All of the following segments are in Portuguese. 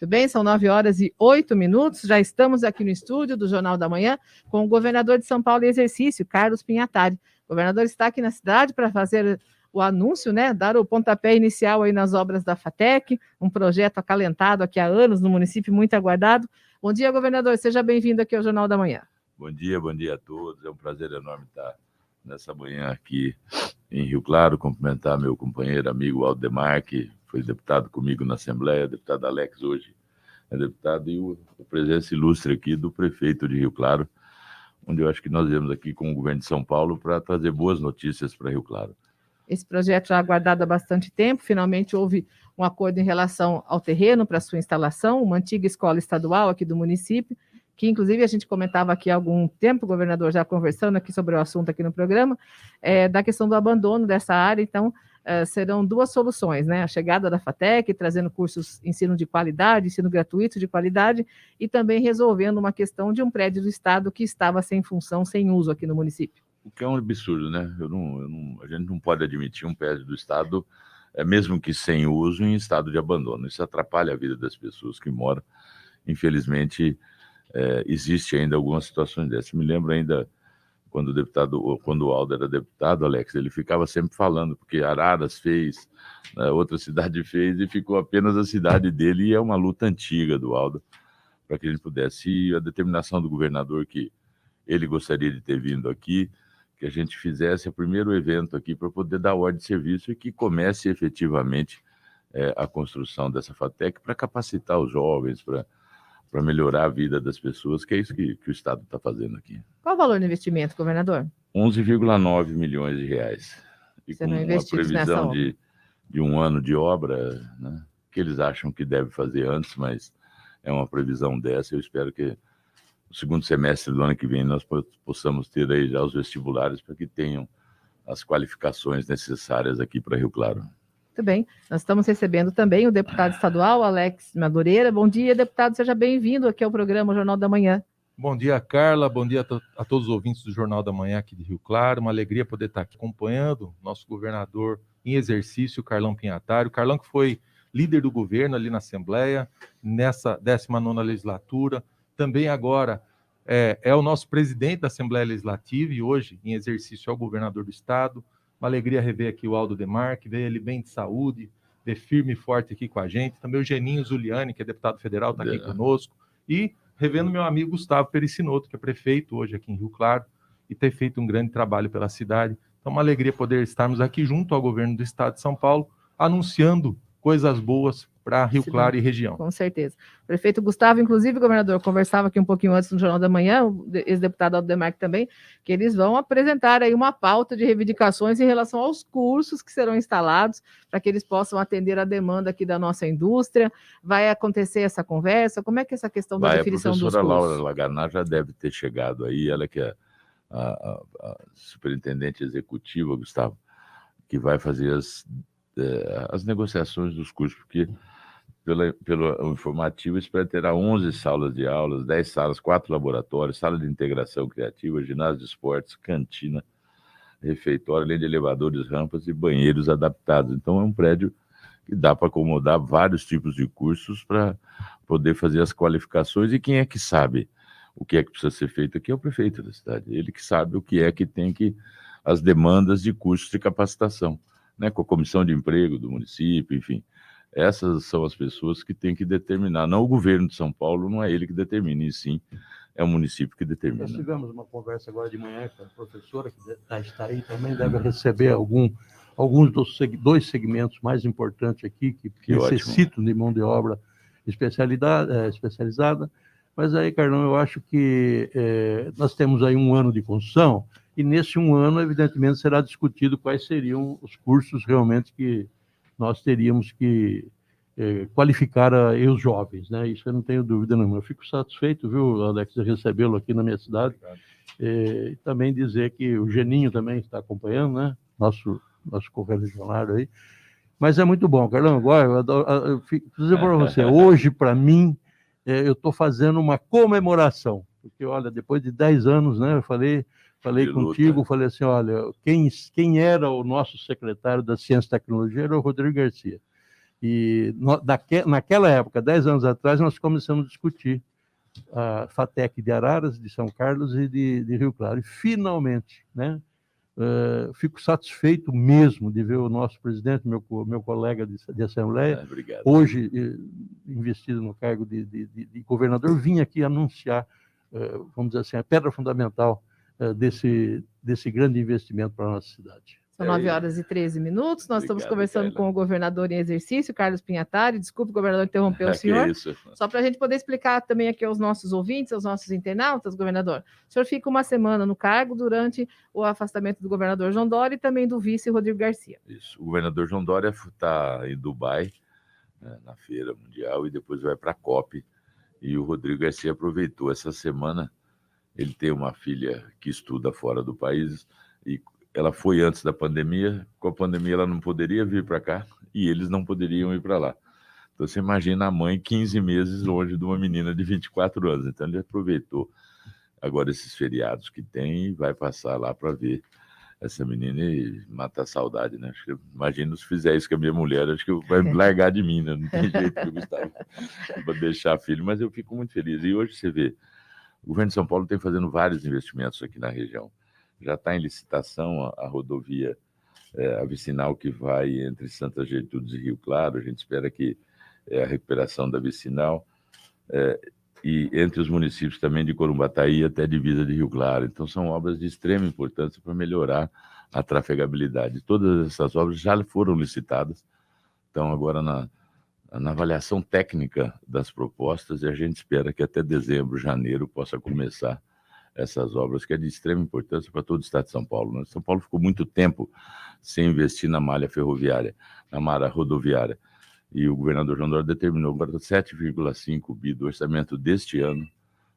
Muito bem, são 9h08, já estamos aqui no estúdio do Jornal da Manhã com o governador de São Paulo em exercício, Carlos Pinhatari. O governador está aqui na cidade para fazer o anúncio, né, dar o pontapé inicial aí nas obras da FATEC, um projeto acalentado aqui há anos no município, muito aguardado. Bom dia, governador, seja bem-vindo aqui ao Jornal da Manhã. Bom dia a todos, é um prazer enorme estar nessa manhã aqui em Rio Claro, cumprimentar meu companheiro, amigo Aldemar, que foi deputado comigo na Assembleia, deputado Alex hoje é deputado, e a presença ilustre aqui do prefeito de Rio Claro, onde eu acho que nós viemos aqui com o governo de São Paulo para trazer boas notícias para Rio Claro. Esse projeto já aguardado há bastante tempo, finalmente houve um acordo em relação ao terreno para sua instalação, uma antiga escola estadual aqui do município, que inclusive a gente comentava aqui há algum tempo, o governador já conversando aqui sobre o assunto aqui no programa, da questão do abandono dessa área. Então serão duas soluções, né? A chegada da FATEC, trazendo cursos, ensino de qualidade, ensino gratuito de qualidade, e também resolvendo uma questão de um prédio do Estado que estava sem função, sem uso aqui no município. O que é um absurdo, né? A gente não pode admitir um prédio do Estado, mesmo que sem uso, em estado de abandono. Isso atrapalha a vida das pessoas que moram. Infelizmente, existe ainda algumas situações dessas. Me lembro ainda quando o Aldo era deputado, Alex, ele ficava sempre falando, porque Araras fez, né, outra cidade fez, e ficou apenas a cidade dele, e é uma luta antiga do Aldo, para que a gente pudesse. E a determinação do governador que ele gostaria de ter vindo aqui, que a gente fizesse o primeiro evento aqui para poder dar ordem de serviço e que comece efetivamente a construção dessa FATEC para capacitar os jovens, para melhorar a vida das pessoas, que é isso que o Estado está fazendo aqui. Qual o valor do investimento, governador? 11,9 milhões de reais. E você com uma previsão de um ano de obra, né, que eles acham que deve fazer antes, mas é uma previsão dessa. Eu espero que no segundo semestre do ano que vem nós possamos ter aí já os vestibulares para que tenham as qualificações necessárias aqui para Rio Claro. Muito bem, nós estamos recebendo também o deputado estadual, Alex Madureira. Bom dia, deputado, seja bem-vindo aqui ao programa Jornal da Manhã. Bom dia, Carla, bom dia a todos os ouvintes do Jornal da Manhã aqui de Rio Claro. Uma alegria poder estar aqui acompanhando nosso governador em exercício, Carlão Pinhatari. O Carlão que foi líder do governo ali na Assembleia, nessa 19ª legislatura, também agora é o nosso presidente da Assembleia Legislativa e hoje em exercício é o governador do Estado. Uma alegria rever aqui o Aldo Demar, que veio ele bem de saúde, ver firme e forte aqui com a gente. Também o Geninho Zuliani, que é deputado federal, está aqui conosco. E revendo meu amigo Gustavo Pericinoto, que é prefeito hoje aqui em Rio Claro, e ter feito um grande trabalho pela cidade. Então, uma alegria poder estarmos aqui junto ao governo do Estado de São Paulo, anunciando coisas boas para Rio Claro e região. Com certeza. O prefeito Gustavo, inclusive, governador, conversava aqui um pouquinho antes no Jornal da Manhã, o ex-deputado Aldemar também, que eles vão apresentar aí uma pauta de reivindicações em relação aos cursos que serão instalados, para que eles possam atender a demanda aqui da nossa indústria. Vai acontecer essa conversa? Como é que é essa questão da definição dos cursos? A professora Laura Laganá já deve ter chegado aí, ela que é a superintendente executiva, Gustavo, que vai fazer as negociações dos cursos, porque pelo informativo, espera terá 11 salas de aulas, 10 salas, 4 laboratórios, sala de integração criativa, ginásio de esportes, cantina, refeitório, além de elevadores, rampas e banheiros adaptados. Então, é um prédio que dá para acomodar vários tipos de cursos para poder fazer as qualificações. E quem é que sabe o que é que precisa ser feito aqui é o prefeito da cidade. Ele que sabe o que é que tem as demandas de cursos de capacitação, né, com a comissão de emprego do município, enfim. Essas são as pessoas que têm que determinar, não o governo de São Paulo, não é ele que determina, e sim é o município que determina. Nós tivemos uma conversa agora de manhã com a professora, que está aí também, deve receber alguns dos dois segmentos mais importantes aqui, que necessitam de mão de obra especializada. Mas aí, Carlão, eu acho que nós temos aí um ano de construção, e nesse um ano, evidentemente, será discutido quais seriam os cursos realmente que nós teríamos que qualificar os jovens, né? Isso eu não tenho dúvida nenhuma. Eu fico satisfeito, viu, Alex, de recebê-lo aqui na minha cidade. E também dizer que o Geninho também está acompanhando, né? Nosso correligionário aí. Mas é muito bom, Carlão. Agora, eu fico dizer para você, hoje, para mim, eu estou fazendo uma comemoração, porque, olha, depois de 10 anos, né, eu falei contigo, falei assim, olha, quem era o nosso secretário da Ciência e Tecnologia era o Rodrigo Garcia. E naquela época, 10 anos atrás, nós começamos a discutir a FATEC de Araras, de São Carlos e de Rio Claro. E, finalmente, né, fico satisfeito mesmo de ver o nosso presidente, meu colega de Assembleia, hoje investido no cargo de governador, vir aqui anunciar, vamos dizer assim, a pedra fundamental desse grande investimento para a nossa cidade. São 9h13. Nós estamos conversando com o governador em exercício, Carlos Pinhatari. Desculpe, governador, interromper o senhor. Só para a gente poder explicar também aqui aos nossos ouvintes, aos nossos internautas, governador. O senhor fica uma semana no cargo durante o afastamento do governador João Dória e também do vice Rodrigo Garcia. Isso. O governador João Dória está em Dubai, né, na Feira Mundial, e depois vai para a COP. E o Rodrigo Garcia aproveitou essa semana. Ele tem uma filha que estuda fora do país e ela foi antes da pandemia. Com a pandemia ela não poderia vir para cá e eles não poderiam ir para lá. Então você imagina a mãe 15 meses longe de uma menina de 24 anos. Então ele aproveitou agora esses feriados que tem e vai passar lá para ver essa menina e matar a saudade, né? Acho que, imagina se fizer isso com a minha mulher, acho que vai largar de mim, né? Não tem jeito que o Gustavo vou deixar filho, mas eu fico muito feliz. E hoje você vê, o governo de São Paulo tem fazendo vários investimentos aqui na região. Já está em licitação a rodovia, a vicinal que vai entre Santa Gertrudes e Rio Claro. A gente espera que a recuperação da vicinal, e entre os municípios também de Corumbataí até a divisa de Rio Claro. Então, são obras de extrema importância para melhorar a trafegabilidade. Todas essas obras já foram licitadas, estão agora na avaliação técnica das propostas, e a gente espera que até dezembro, janeiro, possa começar essas obras, que é de extrema importância para todo o estado de São Paulo, né? São Paulo ficou muito tempo sem investir na malha ferroviária, na malha rodoviária, e o governador João Dória determinou agora 7,5 bi do orçamento deste ano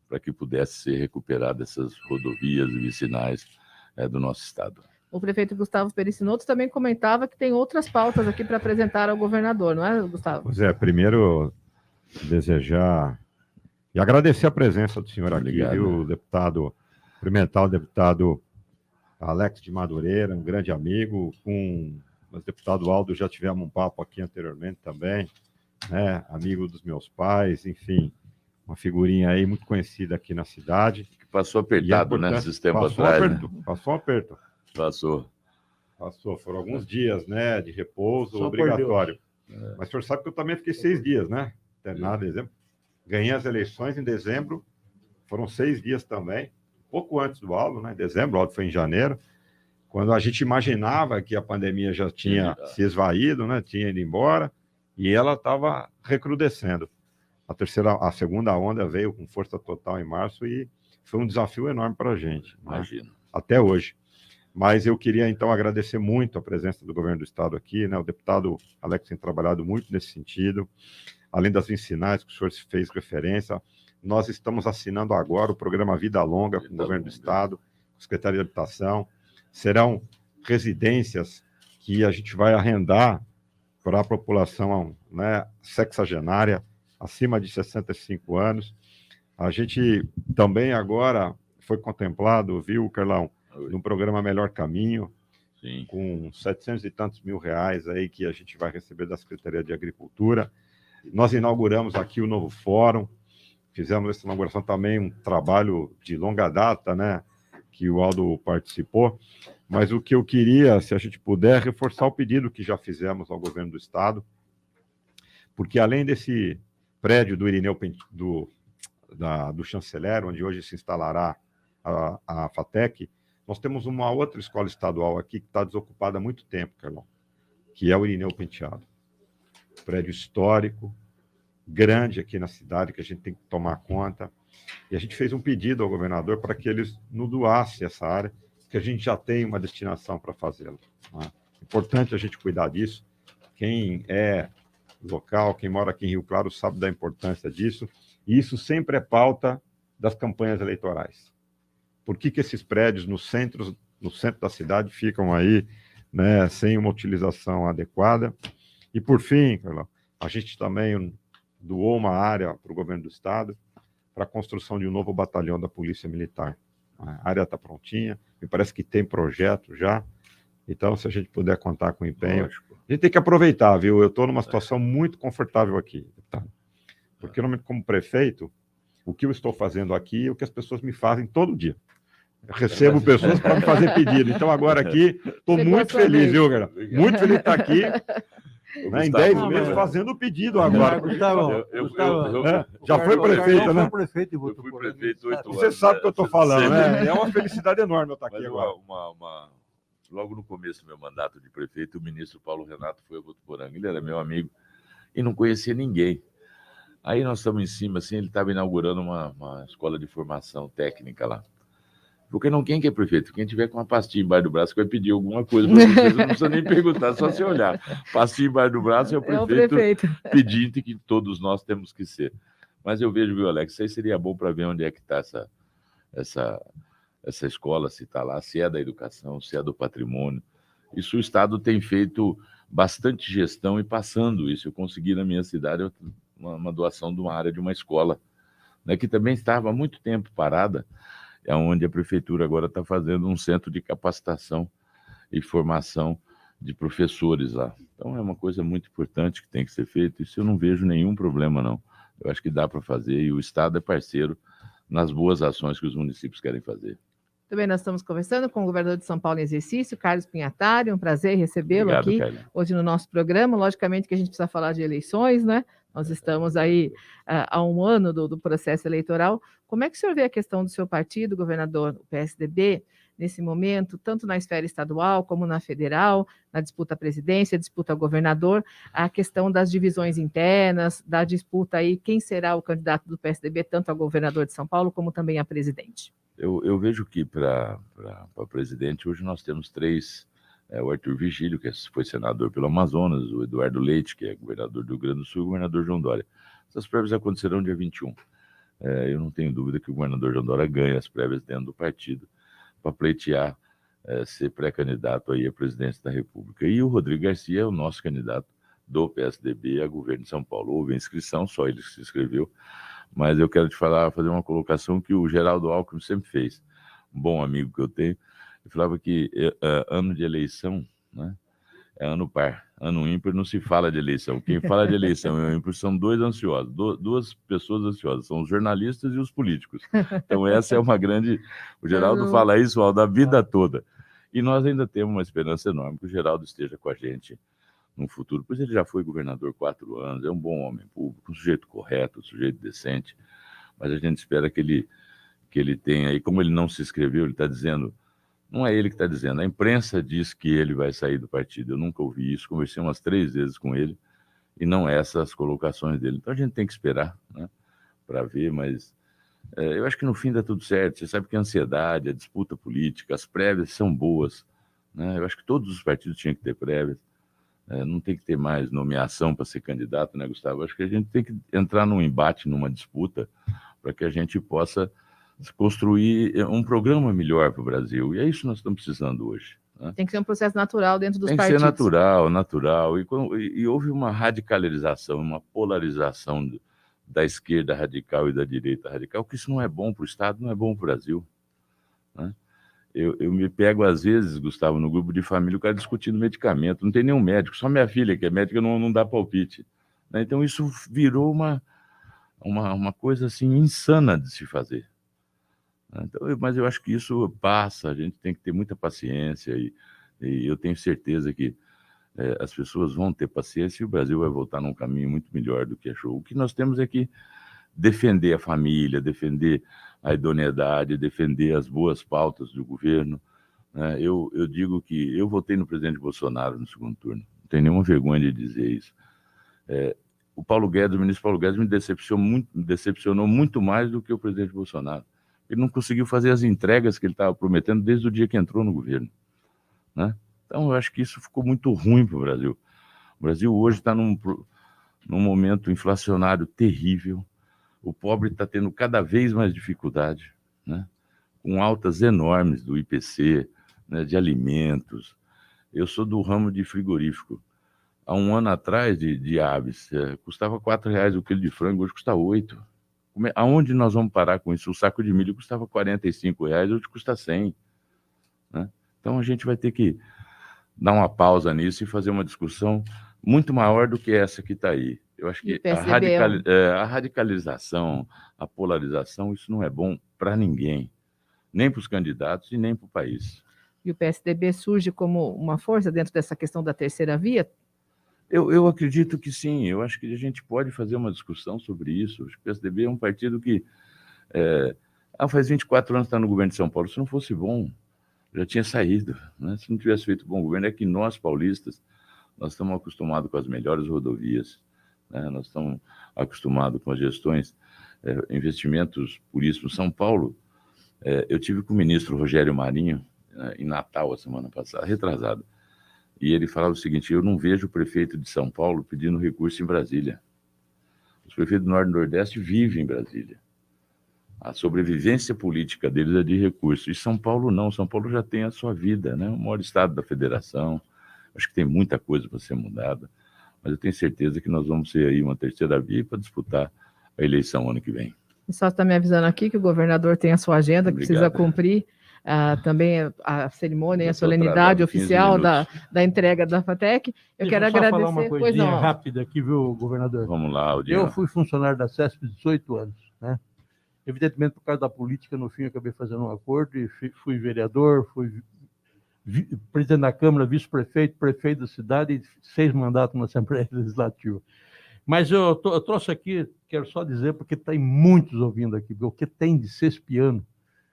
para que pudesse ser recuperada essas rodovias e vicinais do nosso estado. O prefeito Gustavo Perissinotto também comentava que tem outras pautas aqui para apresentar ao governador, não é, Gustavo? Pois é, primeiro desejar e agradecer a presença do senhor aqui, viu, deputado, cumprimentar o deputado Alex de Madureira, um grande amigo, com o deputado Aldo, já tivemos um papo aqui anteriormente também, né, amigo dos meus pais, enfim, uma figurinha aí muito conhecida aqui na cidade. Que passou apertado, né, esses tempos atrás. Passou um aperto. Passou, foram alguns dias, né, de repouso obrigatório. Mas o senhor sabe que eu também fiquei 6 dias, né, internado em dezembro. Ganhei as eleições em dezembro, foram 6 dias também, pouco antes do Aldo, né? Em dezembro, o Aldo foi em janeiro, quando a gente imaginava que a pandemia já tinha se esvaído, né? Tinha ido embora, e ela estava recrudescendo. A segunda onda veio com força total em março e foi um desafio enorme para a gente, imagino, né? Até hoje. Mas eu queria, então, agradecer muito a presença do governo do estado aqui, né? O deputado Alex tem trabalhado muito nesse sentido. Além das vicinais que o senhor fez referência, nós estamos assinando agora o programa Vida Longa com o governo do estado, com a Secretaria de Habitação. Serão residências que a gente vai arrendar para a população, né, sexagenária, acima de 65 anos. A gente também agora foi contemplado, viu, Carlão, no programa Melhor Caminho, sim, com 700 e tantos mil reais aí que a gente vai receber da Secretaria de Agricultura. Nós inauguramos aqui o novo fórum, fizemos essa inauguração também, um trabalho de longa data, né, que o Aldo participou, mas o que eu queria, se a gente puder, reforçar o pedido que já fizemos ao governo do estado, porque além desse prédio do Irineu, do chanceler, onde hoje se instalará a FATEC, nós temos uma outra escola estadual aqui que está desocupada há muito tempo, Carlão, que é o Irineu Penteado. Prédio histórico, grande aqui na cidade, que a gente tem que tomar conta. E a gente fez um pedido ao governador para que eles nos doasse essa área, que a gente já tem uma destinação para fazê-lo. Né? Importante a gente cuidar disso. Quem é local, quem mora aqui em Rio Claro, sabe da importância disso. E isso sempre é pauta das campanhas eleitorais. Por que esses prédios no centro da cidade ficam aí, né, sem uma utilização adequada? E, por fim, Carlão, a gente também doou uma área para o governo do estado para a construção de um novo batalhão da Polícia Militar. A área está prontinha, me parece que tem projeto já, Então, se a gente puder contar com empenho, Lógico. a gente tem que aproveitar, viu? Eu estou numa situação muito confortável aqui, tá? Porque, como prefeito, o que eu estou fazendo aqui é o que as pessoas me fazem todo dia. Eu recebo pessoas para me fazer pedido. Então, agora aqui, estou muito feliz, viu, cara? Muito feliz de estar aqui. Né, em 10 meses fazendo o pedido agora. Gustavo, Já foi prefeito, né? Foi prefeito Eu fui prefeito 8 anos. Você sabe o que eu estou falando, Sempre. né? É uma felicidade enorme eu estar aqui Mas agora. logo no começo do meu mandato de prefeito, o ministro Paulo Renato foi a Votuporanga. Ele era meu amigo e não conhecia ninguém. Aí nós estamos em cima, assim, ele estava inaugurando uma escola de formação técnica lá. Porque quem que é prefeito? Quem tiver com uma pastinha embaixo do braço que vai pedir alguma coisa para você, não precisa nem perguntar, só se olhar. Pastinha embaixo do braço é o prefeito pedindo que todos nós temos que ser. Mas eu vejo, viu, Alex, isso aí seria bom para ver onde é que está essa escola, se está lá, se é da educação, se é do patrimônio. Isso o Estado tem feito bastante gestão e passando isso. Eu consegui na minha cidade uma doação de uma área de uma escola, né, que também estava há muito tempo parada, é onde a prefeitura agora está fazendo um centro de capacitação e formação de professores lá. Então é uma coisa muito importante que tem que ser feita, isso eu não vejo nenhum problema, não. Eu acho que dá para fazer e o Estado é parceiro nas boas ações que os municípios querem fazer. Também nós estamos conversando com o governador de São Paulo em exercício, Carlos Pinhatari, um prazer recebê-lo aqui Carlos. Hoje no nosso programa. Logicamente que a gente precisa falar de eleições, né? Nós estamos aí há um ano do processo eleitoral. Como é que o senhor vê a questão do seu partido, governador, o PSDB, nesse momento, tanto na esfera estadual como na federal, na disputa à presidência, disputa ao governador, a questão das divisões internas, da disputa aí, quem será o candidato do PSDB, tanto a governador de São Paulo como também a presidente? Eu vejo que para presidente, hoje nós temos 3, o Arthur Vigílio, que foi senador pelo Amazonas, o Eduardo Leite, que é governador do Rio Grande do Sul, e o governador João Dória. Essas prévias acontecerão dia 21. Eu não tenho dúvida que o governador João Dória ganha as prévias dentro do partido para pleitear, ser pré-candidato aí à presidência da República. E o Rodrigo Garcia é o nosso candidato do PSDB a governo de São Paulo. Houve inscrição, só ele se inscreveu. Mas eu quero te fazer uma colocação que o Geraldo Alckmin sempre fez, um bom amigo que eu tenho. Ele falava que ano de eleição, né, é ano par, ano ímpar não se fala de eleição. Quem fala de eleição e ano ímpar são dois ansiosos, duas pessoas ansiosas, são os jornalistas e os políticos. Então essa é uma grande... O Geraldo fala isso da vida toda. E nós ainda temos uma esperança enorme que o Geraldo esteja com a gente no futuro, pois ele já foi governador 4 anos, é um bom homem público, um sujeito correto, um sujeito decente, mas a gente espera que ele tenha, e como ele não se inscreveu, ele está dizendo, não é ele que está dizendo, a imprensa diz que ele vai sair do partido, eu nunca ouvi isso, conversei umas 3 vezes com ele, e não essas colocações dele, então a gente tem que esperar, né, para ver, mas eu acho que no fim dá tudo certo, você sabe que a ansiedade, a disputa política, as prévias são boas, né, eu acho que todos os partidos tinham que ter prévias, não tem que ter mais nomeação para ser candidato, né, Gustavo? Acho que a gente tem que entrar num embate, numa disputa, para que a gente possa construir um programa melhor para o Brasil. E é isso que nós estamos precisando hoje. Né? Tem que ser um processo natural dentro dos partidos. Tem que ser natural. E houve uma radicalização, uma polarização da esquerda radical e da direita radical, que isso não é bom para o Estado, não é bom para o Brasil. Né? Eu me pego, às vezes, Gustavo, no grupo de família, o cara discutindo medicamento. Não tem nenhum médico, só minha filha, que é médica, não dá palpite. Né? Então, isso virou uma coisa assim, insana de se fazer. Então, mas eu acho que isso passa, a gente tem que ter muita paciência e eu tenho certeza que as pessoas vão ter paciência e o Brasil vai voltar num caminho muito melhor do que achou. O que nós temos é que defender a família, defender a idoneidade, defender as boas pautas do governo. Né? Eu digo que eu votei no presidente Bolsonaro no segundo turno, não tenho nenhuma vergonha de dizer isso. O ministro Paulo Guedes me decepcionou muito mais do que o presidente Bolsonaro. Ele não conseguiu fazer as entregas que ele estava prometendo desde o dia que entrou no governo. Né? Então, eu acho que isso ficou muito ruim para o Brasil. O Brasil hoje está num momento inflacionário terrível. O pobre está tendo cada vez mais dificuldade, né? Com altas enormes do IPC, né, de alimentos. Eu sou do ramo de frigorífico. Há um ano atrás, de aves, custava R$4 o quilo de frango, hoje custa 8. Aonde nós vamos parar com isso? O saco de milho custava R$45, hoje custa 100. Né? Então a gente vai ter que dar uma pausa nisso e fazer uma discussão muito maior do que essa que está aí. Eu acho que a radicalização, a polarização, isso não é bom para ninguém, nem para os candidatos e nem para o país. E o PSDB surge como uma força dentro dessa questão da terceira via? Eu acredito que sim, eu acho que a gente pode fazer uma discussão sobre isso. O PSDB é um partido que faz 24 anos que está no governo de São Paulo. Se não fosse bom, já tinha saído, né? Se não tivesse feito bom governo, é que nós, paulistas, nós estamos acostumados com as melhores rodovias, né? Nós estamos acostumados com as gestões, investimentos puríssimos. São Paulo, eu tive com o ministro Rogério Marinho, em Natal, a semana passada, retrasada, e ele falava o seguinte: eu não vejo o prefeito de São Paulo pedindo recurso em Brasília. Os prefeitos do Norte e Nordeste vivem em Brasília. A sobrevivência política deles é de recursos. E São Paulo não. São Paulo já tem a sua vida, né? O maior estado da federação. Acho que tem muita coisa para ser mudada. Mas eu tenho certeza que nós vamos ser aí uma terceira via para disputar a eleição ano que vem. O só está me avisando aqui que o governador tem a sua agenda, que precisa cumprir também a cerimônia e a solenidade oficial da entrega da FATEC. Eu quero agradecer. Falar uma coisinha rápida aqui, viu, governador? Vamos lá, Aldinho. Eu fui funcionário da CESP 18 anos, né? Evidentemente, por causa da política, no fim, eu acabei fazendo um acordo e fui vereador, fui presidente da Câmara, vice-prefeito, prefeito da cidade e 6 mandatos na Assembleia Legislativa. Mas eu trouxe aqui, quero só dizer, porque tem muitos ouvindo aqui, o que tem de cespiano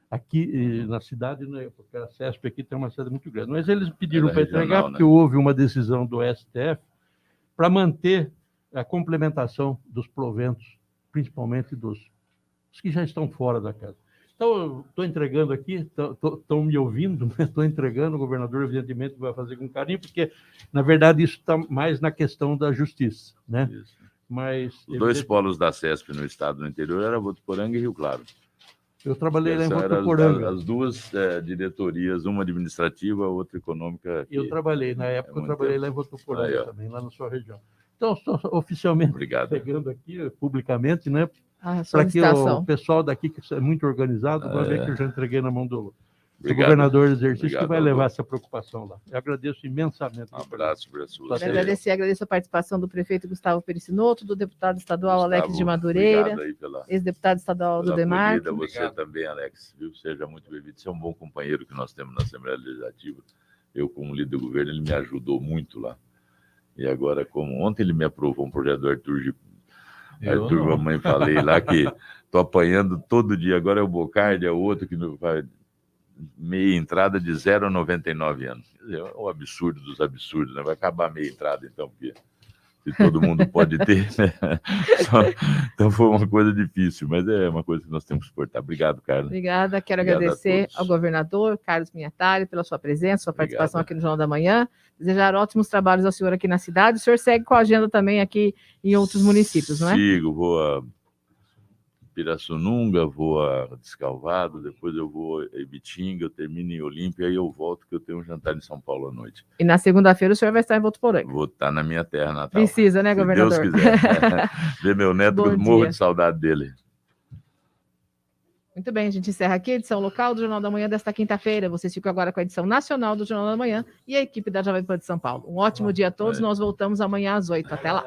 aqui na cidade, né, porque a CESP aqui tem uma cidade muito grande. Mas eles pediram para entregar, porque houve uma decisão do STF para manter a complementação dos proventos, principalmente dos que já estão fora da casa. Então, eu estou entregando aqui, estão me ouvindo, estou entregando, o governador, evidentemente, vai fazer com carinho, porque, na verdade, isso está mais na questão da justiça, né? Isso. Mas, os 2 polos da CESP no estado do interior eram Votuporanga e Rio Claro. Eu trabalhei lá em Votuporanga. As 2 diretorias, uma administrativa, a outra econômica. Eu trabalhei, na época, eu trabalhei lá em Votuporanga também, lá na sua região. Então, estou oficialmente pegando aqui, publicamente, né? Para que o pessoal daqui, que é muito organizado, vai ver que eu já entreguei na mão do governador do exercício, que vai levar essa preocupação lá. Eu agradeço imensamente. Um abraço para a sua. Agradeço a participação do prefeito Gustavo Pericinoto, do deputado estadual Alex de Madureira, ex-deputado estadual do Demar. Você também, Alex, viu? Seja muito bem-vindo. Você é um bom companheiro que nós temos na Assembleia Legislativa. Eu, como líder do governo, ele me ajudou muito lá. E agora, como ontem ele me aprovou um projeto do Arthur, mamãe, falei lá que estou apanhando todo dia. Agora é o Bocardi, é o outro que vai meia entrada de 0 a 99 anos. Quer dizer, é o absurdo dos absurdos, né? Vai acabar a meia entrada, então, porque se todo mundo pode ter, né? Então foi uma coisa difícil, mas é uma coisa que nós temos que suportar. Obrigado, Carlos. Obrigada, quero agradecer ao governador Carlos Pinhatari pela sua presença, sua participação aqui no Jornal da Manhã, desejar ótimos trabalhos ao senhor aqui na cidade. O senhor segue com a agenda também aqui em outros municípios, não é? Sigo, vou a Pirassununga, vou a Descalvado, depois eu vou a Ibitinga, eu termino em Olímpia e eu volto, que eu tenho um jantar em São Paulo à noite. E na segunda-feira o senhor vai estar em Votuporanga? Vou estar na minha terra natal. Precisa, né, governador? Se Deus quiser. Ver meu neto, eu morro de saudade dele. Muito bem, a gente encerra aqui a edição local do Jornal da Manhã desta quinta-feira. Vocês ficam agora com a edição nacional do Jornal da Manhã e a equipe da Jovem Pan de São Paulo. Um ótimo dia a todos, nós voltamos amanhã às 8. Até lá.